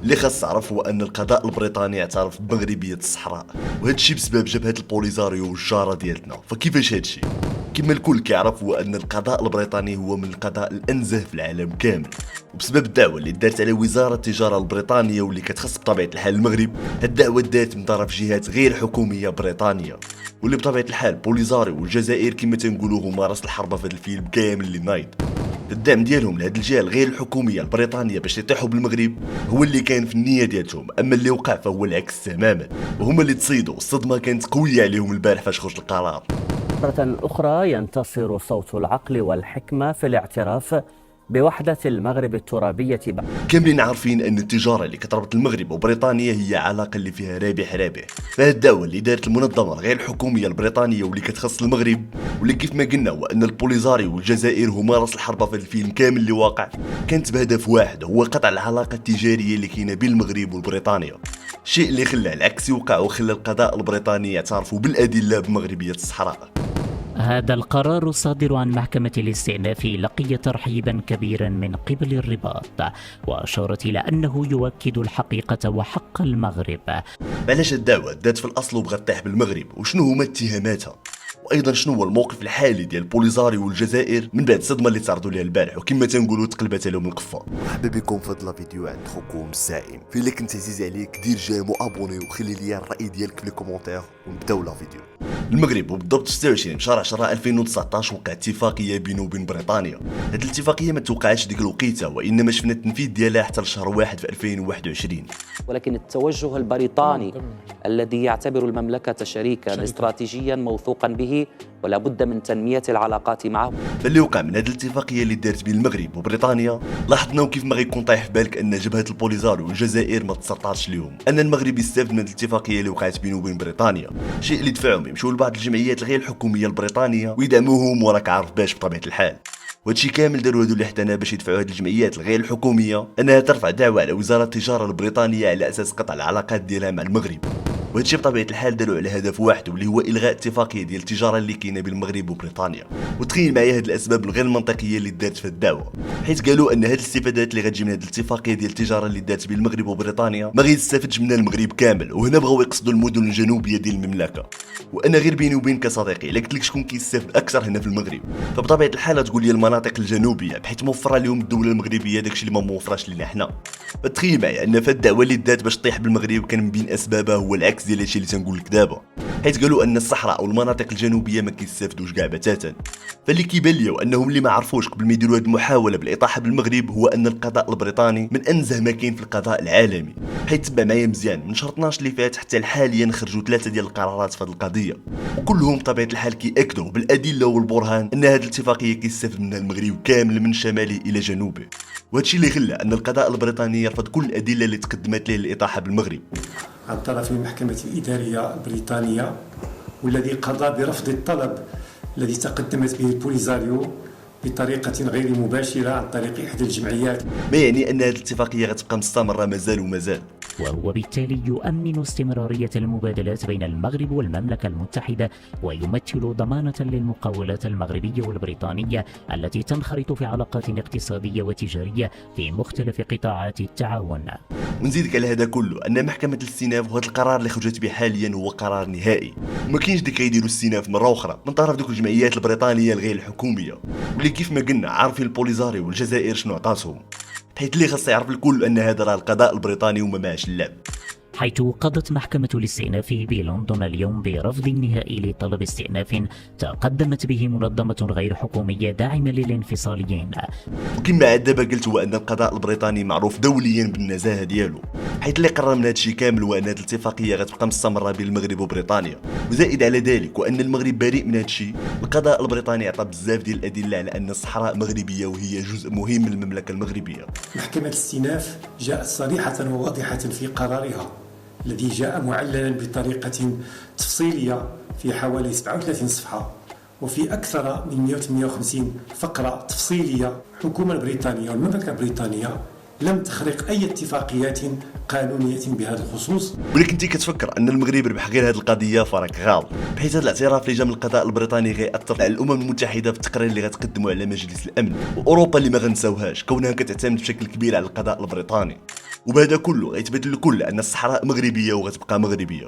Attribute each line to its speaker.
Speaker 1: اللي خاص تعرف هو ان القضاء البريطاني اعترف بمغربيه الصحراء، وهذا الشيء بسبب جبهه البوليزاريو والجاره ديالتنا. فكيفاش هذا الشيء؟ كما الكل كيعرف هو ان القضاء البريطاني هو من القضاء الانزه في العالم كامل، وبسبب الدعوه اللي دارت على وزاره التجاره البريطانيه واللي كتخص بطبيعه الحال المغرب، هاد الدعوه دارت من طرف جهات غير حكوميه بريطانيه، واللي بطبيعه الحال بوليزاريو والجزائر كما تنقولوا هما راس الحربه في هذا الفيلم كامل اللي نايض. الدعم ديالهم لهاد الجهه الغير الحكوميه البريطانيه باش يطيحوا بالمغرب هو اللي كان في النيه ديالتهم، اما اللي وقع فهو العكس تماما، وهما اللي تصيدوا. الصدمه كانت قويه عليهم البارح فاش خرج القرار.
Speaker 2: مرة أخرى ينتصر صوت العقل والحكمة في الاعتراف بوحدة المغرب الترابية.
Speaker 1: كاملين عارفين ان التجاره اللي كتربط المغرب وبريطانيا هي علاقه اللي فيها رابح رابح، فهاد الدعوه اللي دارت المنظمه الغير الحكوميه البريطانيه واللي كتخص المغرب، واللي كيف ما قلنا هو ان البوليزاريو والجزائر هما راس الحربه في الفيلم كامل اللي واقع، كانت بهدف واحد هو قطع العلاقه التجاريه اللي كاينه بين المغرب وبريطانيا، الشيء اللي خلى العكس يوقع وخلى القضاء البريطاني يعترفوا بالادله بمغربيه الصحراء.
Speaker 3: هذا القرار الصادر عن محكمة الاستئناف لقي ترحيبا كبيرا من قبل الرباط، وأشارت إلى أنه يؤكد الحقيقة وحق المغرب.
Speaker 1: علاش الدعوة دات في الأصل وبغات تطيح بالمغرب، وشنو هما اتهاماتها، وايضا شنو هو الموقف الحالي ديال بوليزاريو والجزائر من بعد الصدمه اللي تعرضوا لها البارح وكما تنقولوا تقلبت عليهم القفه. مرحبا بكم في هذا الفيديو عند خوكم السائم. في اللي كنت عزيز عليك دير جيم وابوني وخلي لي الراي ديالك في لي كومونتير ونبداو لا فيديو. المغرب وبالضبط 26 شهر 10 2019 وقع اتفاقيه بينه وبين بريطانيا. هذه الاتفاقيه ما توقعتش ديك الوقيته، وانما شفنا التنفيذ ديالها حتى لشهر 1 في 2021.
Speaker 4: ولكن التوجه البريطاني الذي يعتبر المملكه شريكا استراتيجيا موثوقا به ولا بد من تنميه العلاقات معه.
Speaker 1: فاللي وقع من هذه الاتفاقيه اللي دارت بين المغرب وبريطانيا، لاحظنا وكيف ما غيكون طايح في بالك ان جبهه البوليزاريو والجزائر ما تسرطاتش ليهم، ان المغرب يستافد من الاتفاقيه اللي وقعت بينه وبين بريطانيا، شيء اللي دفعهم يمشوا لبعض الجمعيات الغير الحكوميه البريطانيه ويدعموهم، وراك عارف باش بطبيعه الحال. وهادشي كامل داروا هادو اللي حتانا باش يدفعوا هاد الجمعيات الغير الحكوميه انها ترفع دعوه على وزاره التجاره البريطانيه على اساس قطع العلاقات ديالها مع المغرب. وهادشي بطبيعه الحال داروا على هدف واحد واللي هو الغاء اتفاقيه ديال التجاره اللي كاينه بين المغرب وبريطانيا. وتخيل معايا هاد الاسباب الغير منطقيه اللي دارت في الدعوه، حيت قالوا ان هاد الاستفادات اللي غتجي من هاد الاتفاقيه ديال التجاره اللي دارت بين المغرب وبريطانيا ما غيستافدش منها المغرب كامل، وهنا بغاو يقصدوا المدن الجنوبيه ديال المملكه. وانا غير بيني وبينك كصديقي الا قلت لك شكون كيستافد اكثر هنا في المغرب، فبطبيعه الحال تقول لي المناطق الجنوبيه، بحيث موفره لهم الدوله المغربيه داكشي اللي ما موفراش لينا حنا. فتخيل معايا ان فهاد الدعوه اللي دات باش تطيح بالمغرب كان من بين اسبابها هو العكس ديال هادشي اللي تنقول لك دابا، حيت قالوا ان الصحراء او المناطق الجنوبيه ما كيستافدوش كاع بتاتا. فاللي كيبان ليا انهم اللي ما عرفوش قبل ما يديروا هذه المحاوله بالاطاحه بالمغرب هو ان القضاء البريطاني من انزه ما كاين في القضاء العالمي. حيت تبع معايا مزيان من شهر 12 اللي فات حتى حاليا خرجوا 3 ديال القرارات في هذه القضيه، وكلهم بطبيعه الحال كيأكدوا بالادله والبرهان ان هذه الاتفاقيه كيستافد منها المغرب كامل من شماله الى جنوبه. وهادشي اللي خلى ان القضاء البريطاني يرفض كل الادله اللي تقدمت ليه للاطاحه بالمغرب
Speaker 5: عن طرف المحكمة الإدارية البريطانية، والذي قضى برفض الطلب الذي تقدمت به البوليزاريو بطريقة غير مباشرة عن طريق إحدى الجمعيات.
Speaker 1: ما يعني أن هذه الاتفاقية غتبقى مستمرة مازال.
Speaker 3: وهو بالتالي يؤمن استمرارية المبادلات بين المغرب والمملكة المتحدة، ويمثل ضمانة للمقاولات المغربية والبريطانية التي تنخرط في علاقات اقتصادية وتجارية في مختلف قطاعات التعاون.
Speaker 1: ونزيدك على هذا كله ان محكمة الاستئناف وهذا القرار اللي خرجت به حاليا هو قرار نهائي، وما كاينش ديك يديروا الاستئناف مرة أخرى من طرف دوك الجمعيات البريطانية الغير الحكومية، واللي كيف ما قلنا عارفين البوليزاريو والجزائر شنو عطاتهم، حيت اللي خاص يعرف الكل ان هذا راه القضاء البريطاني وما معاش اللعب.
Speaker 3: حيث قضت محكمة الاستئناف بلندن اليوم برفض نهائي لطلب استئناف تقدمت به منظمة غير حكومية داعمة للانفصاليين.
Speaker 1: وكما دابا قلت هو ان القضاء البريطاني معروف دوليا بالنزاهة ديالو، حيث اللي قرر من هادشي كامل هو ان هذه الاتفاقية غتبقى مستمرة بين المغرب وبريطانيا، وزائد على ذلك وان المغرب بريء من هادشي. القضاء البريطاني عطى بزاف ديال الادلة على ان الصحراء مغربية وهي جزء مهم من المملكة المغربية.
Speaker 5: محكمة الاستئناف جاءت صريحة وواضحة في قرارها الذي جاء معللا بطريقة تفصيلية في حوالي 37 صفحة وفي أكثر من 158 فقرة تفصيلية. الحكومة البريطانية والمملكة البريطانية لم تخرق أي اتفاقيات قانونية بهذا الخصوص.
Speaker 1: ولكن انت كتفكر ان المغرب ربح غير هذه القضيه فراك غلط، بحيث هذا الاعتراف لجان القضاء البريطاني غيأثر على الامم المتحده في التقرير اللي غتقدموا على مجلس الامن، واوروبا اللي ما غنساوهاش كونها كتعتمد بشكل كبير على القضاء البريطاني. وبهذا كله غيتبين للكل ان الصحراء مغربيه وغتبقى مغربيه.